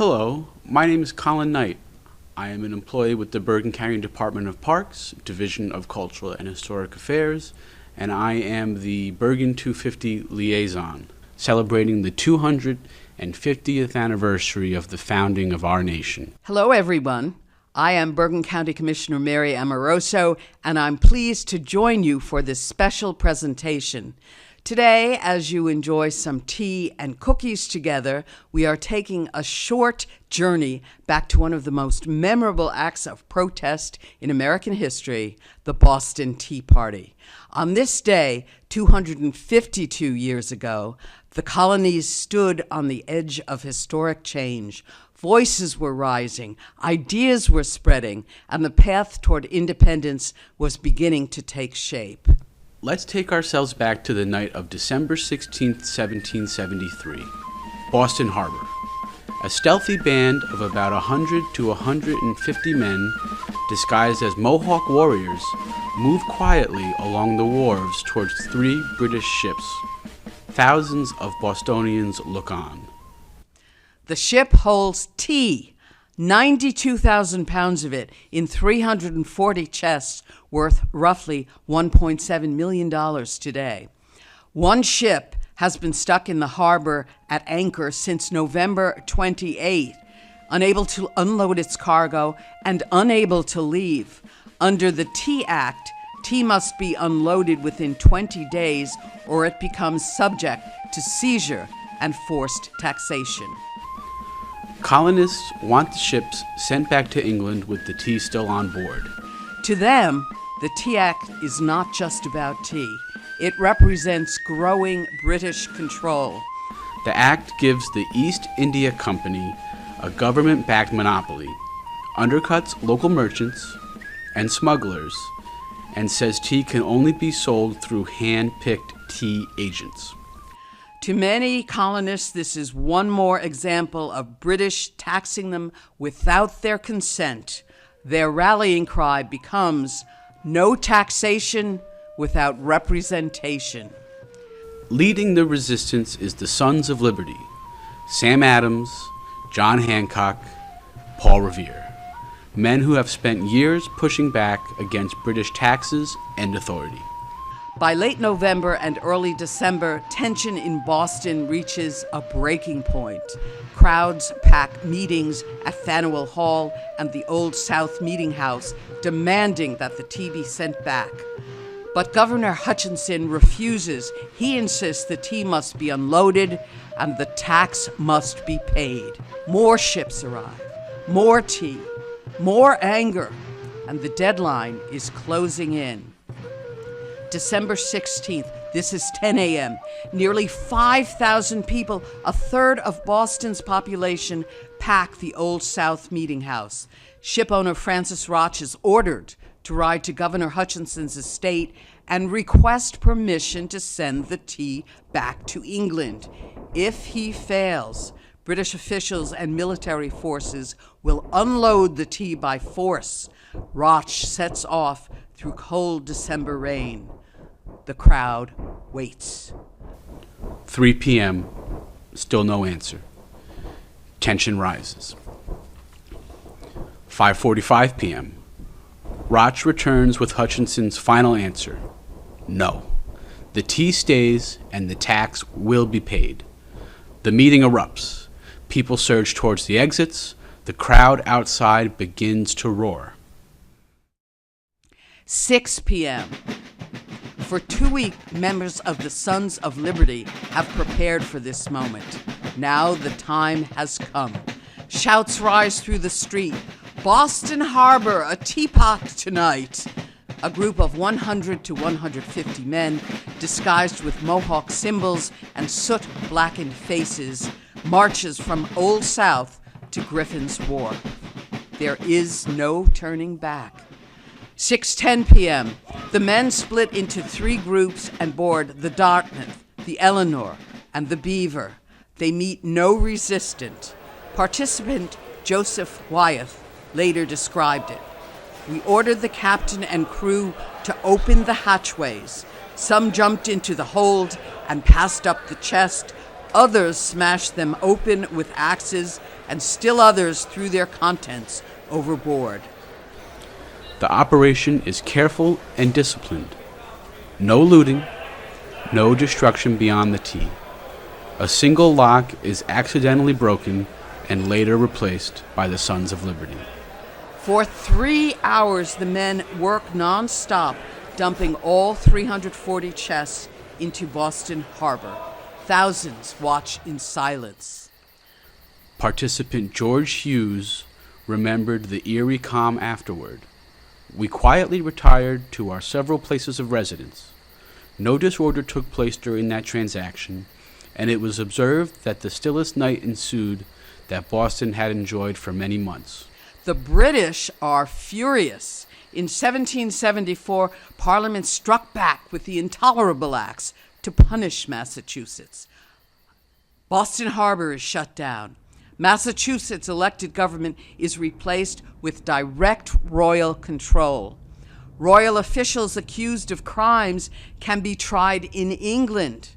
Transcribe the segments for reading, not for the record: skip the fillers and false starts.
Hello, my name is Colin Knight. I am an employee with the Bergen County Department of Parks, Division of Cultural and Historic Affairs, and I am the Bergen 250 liaison, celebrating the 250th anniversary of the founding of our nation. Hello, everyone. I am Bergen County Commissioner Mary Amoroso, and I'm pleased to join you for this special presentation. Today, as you enjoy some tea and cookies together, we are taking a short journey back to one of the most memorable acts of protest in American history, the Boston Tea Party. On this day, 252 years ago, the colonies stood on the edge of historic change. Voices were rising, ideas were spreading, and the path toward independence was beginning to take shape. Let's take ourselves back to the night of December 16, 1773, Boston Harbor. A stealthy band of about 100 to 150 men, disguised as Mohawk warriors, moved quietly along the wharves towards 3 British ships. Thousands of Bostonians look on. The ship holds tea, 92,000 pounds of it in 340 chests, worth roughly $1.7 million today. One ship has been stuck in the harbor at anchor since November 28, unable to unload its cargo and unable to leave. Under the Tea Act, tea must be unloaded within 20 days or it becomes subject to seizure and forced taxation. Colonists want the ships sent back to England with the tea still on board. To them, the Tea Act is not just about tea. It represents growing British control. The act gives the East India Company a government-backed monopoly, undercuts local merchants and smugglers, and says tea can only be sold through hand-picked tea agents. To many colonists, this is one more example of British taxing them without their consent. Their rallying cry becomes, "No taxation without representation." Leading the resistance is the Sons of Liberty, Sam Adams, John Hancock, Paul Revere, men who have spent years pushing back against British taxes and authority. By late November and early December, tension in Boston reaches a breaking point. Crowds pack meetings at Faneuil Hall and the Old South Meeting House, demanding that the tea be sent back. But Governor Hutchinson refuses. He insists the tea must be unloaded and the tax must be paid. More ships arrive, more tea, more anger, and the deadline is closing in. December 16th, this is 10 a.m. Nearly 5,000 people, a third of Boston's population, pack the Old South Meeting House. Shipowner Francis Roch is ordered to ride to Governor Hutchinson's estate and request permission to send the tea back to England. If he fails, British officials and military forces will unload the tea by force. Roch sets off through cold December rain. The crowd waits. 3 p.m., still no answer. Tension rises. 5:45 p.m., Roch returns with Hutchinson's final answer. No. The tea stays and the tax will be paid. The meeting erupts. People surge towards the exits. The crowd outside begins to roar. 6 p.m. For 2 weeks, members of the Sons of Liberty have prepared for this moment. Now the time has come. Shouts rise through the street. Boston Harbor, a teapot tonight. A group of 100 to 150 men, disguised with Mohawk symbols and soot-blackened faces, marches from Old South to Griffin's Wharf. There is no turning back. 6:10 p.m., the men split into 3 groups and board the Dartmouth, the Eleanor, and the Beaver. They meet no resistance. Participant Joseph Wyeth later described it. We ordered the captain and crew to open the hatchways. Some jumped into the hold and passed up the chest. Others smashed them open with axes and still others threw their contents overboard. The operation is careful and disciplined. No looting, no destruction beyond the T. A single lock is accidentally broken and later replaced by the Sons of Liberty. For 3 hours, the men work non-stop, dumping all 340 chests into Boston Harbor. Thousands watch in silence. Participant George Hughes remembered the eerie calm afterward. We quietly retired to our several places of residence. No disorder took place during that transaction, and it was observed that the stillest night ensued that Boston had enjoyed for many months. The British are furious. In 1774, Parliament struck back with the Intolerable Acts to punish Massachusetts. Boston Harbor is shut down. Massachusetts' elected government is replaced with direct royal control. Royal officials accused of crimes can be tried in England.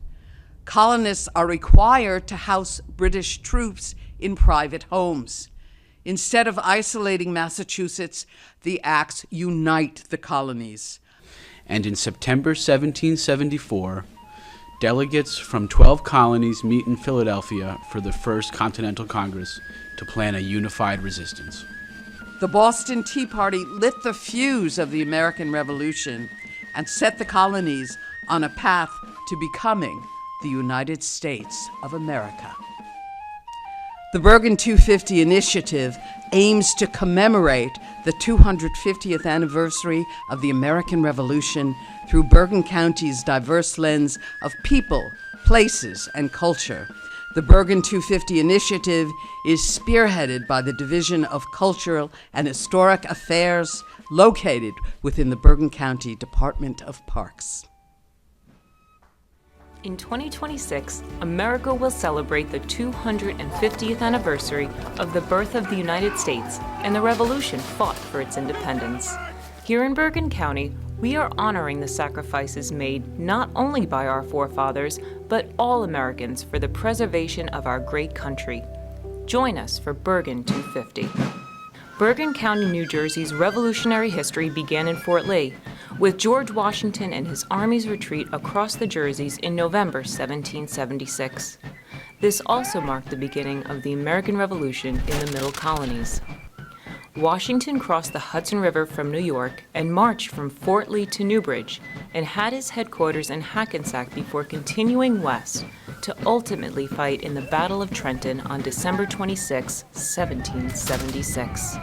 Colonists are required to house British troops in private homes. Instead of isolating Massachusetts, the acts unite the colonies. And in September 1774, delegates from 12 colonies meet in Philadelphia for the First Continental Congress to plan a unified resistance. The Boston Tea Party lit the fuse of the American Revolution and set the colonies on a path to becoming the United States of America. The Bergen 250 initiative aims to commemorate the 250th anniversary of the American Revolution through Bergen County's diverse lens of people, places, and culture. The Bergen 250 initiative is spearheaded by the Division of Cultural and Historic Affairs, located within the Bergen County Department of Parks. In 2026, America will celebrate the 250th anniversary of the birth of the United States and the revolution fought for its independence. Here in Bergen County, we are honoring the sacrifices made not only by our forefathers, but all Americans for the preservation of our great country. Join us for Bergen 250. Bergen County, New Jersey's revolutionary history began in Fort Lee, with George Washington and his army's retreat across the Jerseys in November 1776. This also marked the beginning of the American Revolution in the Middle Colonies. Washington crossed the Hudson River from New York and marched from Fort Lee to Newbridge and had his headquarters in Hackensack before continuing west to ultimately fight in the Battle of Trenton on December 26, 1776.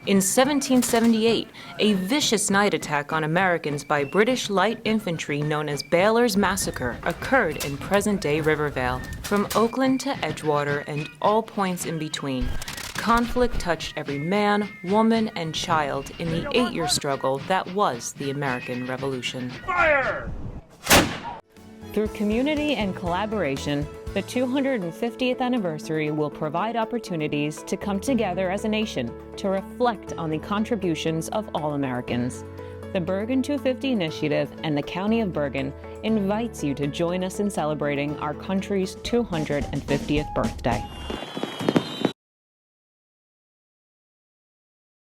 In 1778, a vicious night attack on Americans by British light infantry known as Baylor's Massacre occurred in present-day Rivervale. From Oakland to Edgewater and all points in between, conflict touched every man, woman, and child in the 8-year struggle that was the American Revolution. Fire! Through community and collaboration, the 250th anniversary will provide opportunities to come together as a nation to reflect on the contributions of all Americans. The Bergen 250 Initiative and the County of Bergen invites you to join us in celebrating our country's 250th birthday.